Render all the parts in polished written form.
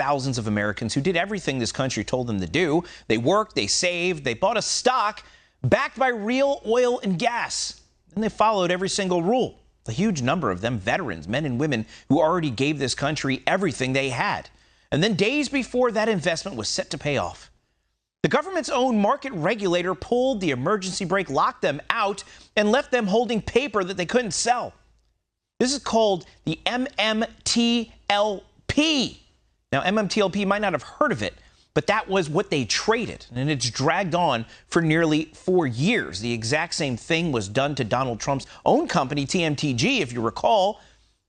thousands of Americans who did everything this country told them to do. They worked, they saved, they bought a stock backed by real oil and gas, and they followed every single rule. A huge number of them veterans, men and women who already gave this country everything they had. And then days before that investment was set to pay off, the government's own market regulator pulled the emergency brake, locked them out, and left them holding paper that they couldn't sell. This is called the Mmtlp. Now, Mmtlp might not have heard of it, but that was what they traded, and it's dragged on for nearly 4 years. The exact same thing was done to Donald Trump's own company, TMTG, if you recall.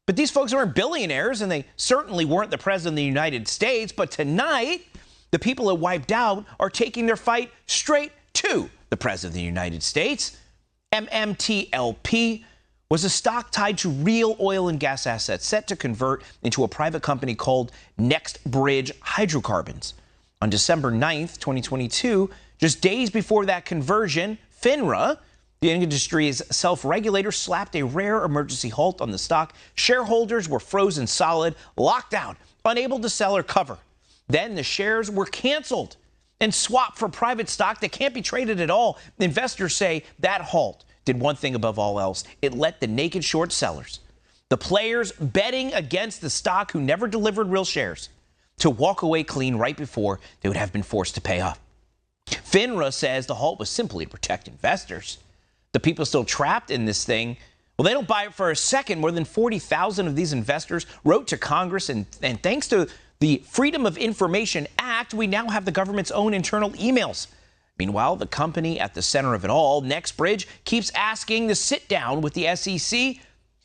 But these folks weren't billionaires, and they certainly weren't the president of the United States. But tonight, the people it wiped out are taking their fight straight to the president of the United States. Mmtlp was a stock tied to real oil and gas assets set to convert into a private company called NextBridge Hydrocarbons. On December 9th, 2022, just days before that conversion, FINRA, the industry's self-regulator, slapped a rare emergency halt on the stock. Shareholders were frozen solid, locked out, unable to sell or cover. Then the shares were canceled and swapped for private stock that can't be traded at all. Investors say that halt did one thing above all else. It let the naked short sellers, the players betting against the stock who never delivered real shares, to walk away clean right before they would have been forced to pay off. FINRA says the halt was simply to protect investors. The people still trapped in this thing, well, they don't buy it for a second. More than 40,000 of these investors wrote to Congress, and thanks to the Freedom of Information Act, we now have the government's own internal emails. Meanwhile, the company at the center of it all, NextBridge, keeps asking to sit down with the SEC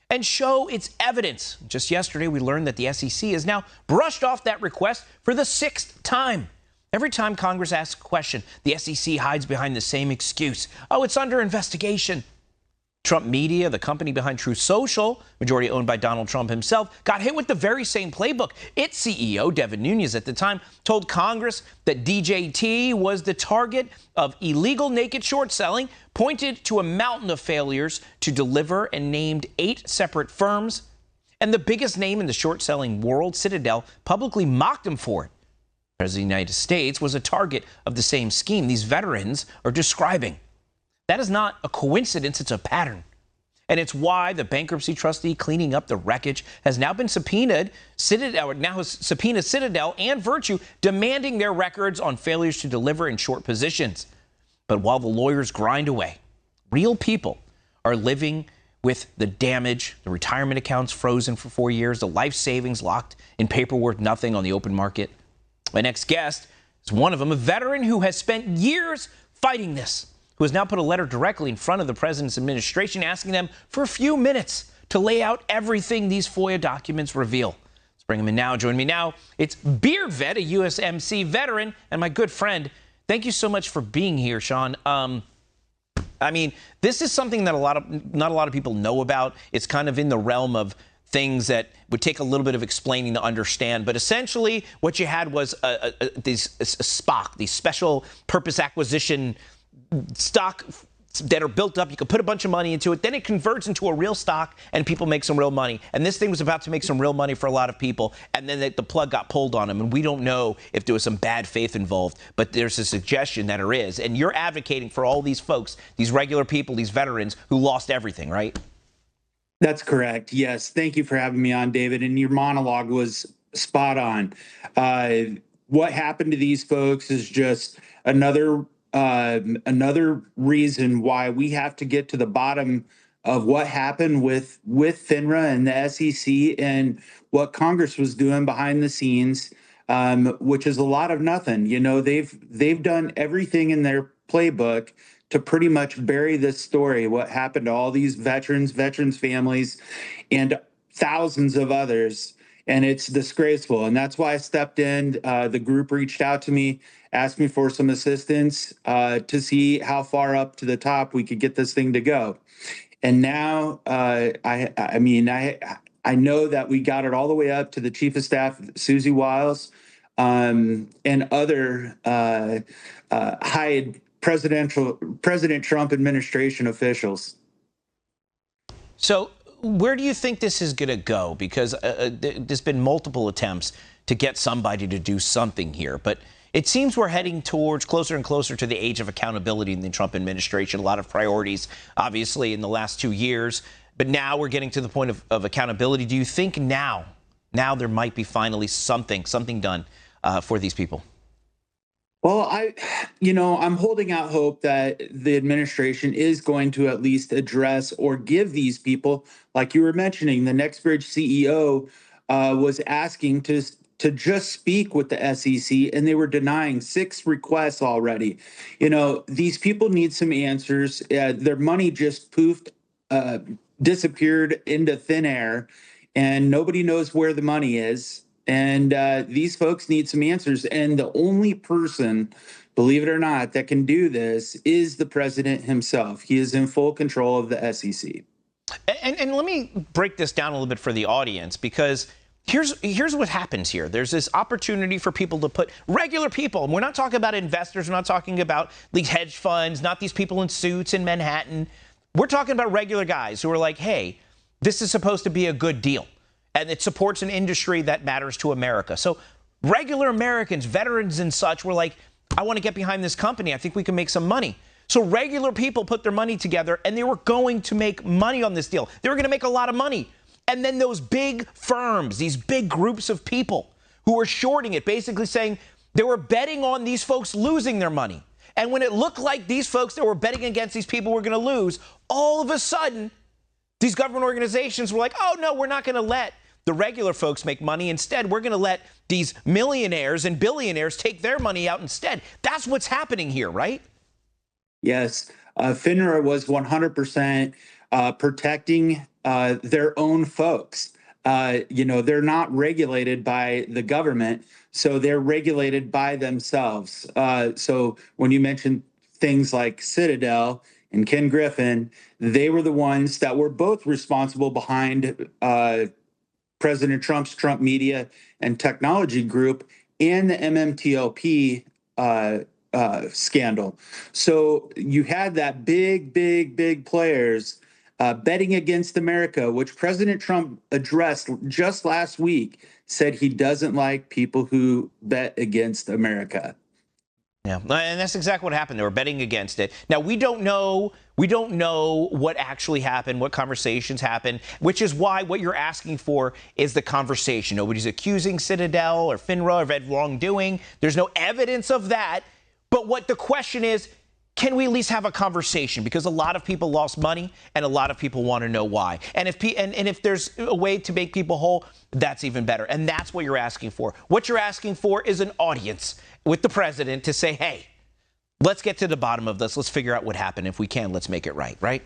and show its evidence. Just yesterday, we learned that the SEC has now brushed off that request for the 6th time. Every time Congress asks a question, the SEC hides behind the same excuse. Oh, it's under investigation. Trump Media, the company behind Truth Social, majority owned by Donald Trump himself, got hit with the very same playbook. Its CEO, David Nunes, at the time, told Congress that DJT was the target of illegal naked short selling, pointed to a mountain of failures to deliver, and named 8 separate firms. And the biggest name in the short selling world, Citadel, publicly mocked him for it. The President of the United States was a target of the same scheme these veterans are describing. That is not a coincidence, it's a pattern. And it's why the bankruptcy trustee cleaning up the wreckage has now been subpoenaed. Citadel now has subpoenaed Citadel and Virtue, demanding their records on failures to deliver in short positions. But while the lawyers grind away, real people are living with the damage, the retirement accounts frozen for 4 years, the life savings locked in paper worth nothing on the open market. My next guest is one of them, a veteran who has spent years fighting this, who has now put a letter directly in front of the president's administration asking them for a few minutes to lay out everything these FOIA documents reveal. Let's bring him in now. Join me now. It's Beard Vet, a USMC veteran, and my good friend. Thank you so much for being here, Sean. I mean, this is something that not a lot of people know about. It's kind of in the realm of things that would take a little bit of explaining to understand. But essentially, what you had was these SPAC, these special purpose acquisition stock that are built up. You can put a bunch of money into it. Then it converts into a real stock and people make some real money. And this thing was about to make some real money for a lot of people. And then the plug got pulled on them. And we don't know if there was some bad faith involved. But there's a suggestion that there is. And you're advocating for all these folks, these regular people, these veterans who lost everything, right? That's correct. Yes. Thank you for having me on, David. And your monologue was spot on. What happened to these folks is just another reason why we have to get to the bottom of what happened with FINRA and the SEC and what Congress was doing behind the scenes, which is a lot of nothing. You know, they've done everything in their playbook to pretty much bury this story, what happened to all these veterans families, and thousands of others. And it's disgraceful. And that's why I stepped in. The group reached out to me, asked me for some assistance to see how far up to the top we could get this thing to go. And now, I know that we got it all the way up to the Chief of Staff, Susie Wiles, and other high President Trump administration officials. So where do you think this is going to go? Because there's been multiple attempts to get somebody to do something here. But it seems we're heading towards closer and closer to the age of accountability in the Trump administration. A lot of priorities, obviously, in the last 2 years. But now we're getting to the point of accountability. Do you think now there might be finally something done for these people? Well, I'm holding out hope that the administration is going to at least address or give these people, like you were mentioning, the NextBridge CEO was asking to just speak with the SEC, and they were denying 6 requests already. These people need some answers. Their money just poofed, disappeared into thin air, and nobody knows where the money is. And these folks need some answers. And the only person, believe it or not, that can do this is the president himself. He is in full control of the SEC. And let me break this down a little bit for the audience, because here's what happens here. There's this opportunity for people to put regular people, and we're not talking about investors, we're not talking about these hedge funds, not these people in suits in Manhattan. We're talking about regular guys who are like, hey, this is supposed to be a good deal. And it supports an industry that matters to America. So regular Americans, veterans and such, were like, I want to get behind this company. I think we can make some money. So regular people put their money together, and they were going to make money on this deal. They were going to make a lot of money. And then those big firms, these big groups of people who were shorting it, basically saying they were betting on these folks losing their money. And when it looked like these folks that were betting against these people were going to lose, all of a sudden, these government organizations were like, oh, no, we're not going to let the regular folks make money. Instead, we're going to let these millionaires and billionaires take their money out instead. That's what's happening here, right? Yes. FINRA was 100% protecting their own folks. They're not regulated by the government, so they're regulated by themselves. So when you mention things like Citadel and Ken Griffin, they were the ones that were both responsible behind President Trump's Trump Media and Technology Group and the Mmtlp scandal. So you had that big players betting against America, which President Trump addressed just last week, said he doesn't like people who bet against America. Yeah, and that's exactly what happened. They were betting against it. Now, we don't know what actually happened, what conversations happened, which is why what you're asking for is the conversation. Nobody's accusing Citadel or FINRA of wrongdoing. There's no evidence of that. But what the question is, can we at least have a conversation? Because a lot of people lost money, and a lot of people want to know why. And if there's a way to make people whole, that's even better. And that's what you're asking for. What you're asking for is an audience with the president to say, hey, let's get to the bottom of this. Let's figure out what happened. If we can, let's make it right, right?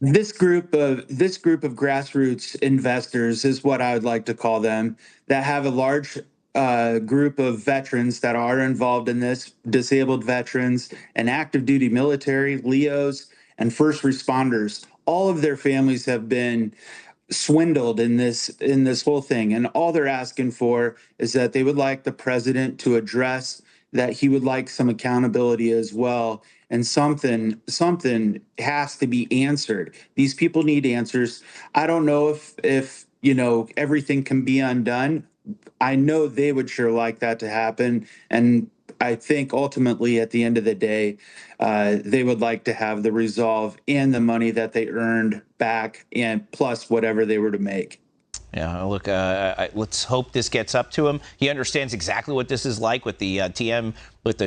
This group of grassroots investors is what I would like to call them, that have a large group of veterans that are involved in this, disabled veterans and active duty military, LEOs, and first responders. All of their families have been swindled in this whole thing. And all they're asking for is that they would like the president to address that he would like some accountability as well. And something has to be answered. These people need answers. I don't know if everything can be undone. I know they would sure like that to happen. And I think ultimately at the end of the day, they would like to have the resolve and the money that they earned back, and plus whatever they were to make. Yeah, look, let's hope this gets up to him. He understands exactly what this is like with the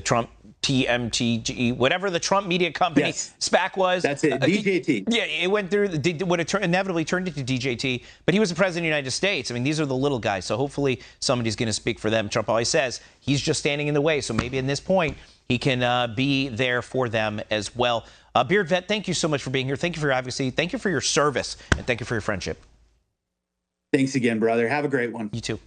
Trump TMTG, whatever the Trump media company SPAC was. That's it, DJT. Yeah, it went through, would it inevitably turned into DJT, but he was the president of the United States. I mean, these are the little guys, so hopefully somebody's going to speak for them. Trump always says he's just standing in the way, so maybe in this point he can be there for them as well. Beard Vet, thank you so much for being here. Thank you for your advocacy. Thank you for your service, and thank you for your friendship. Thanks again, brother. Have a great one. You too.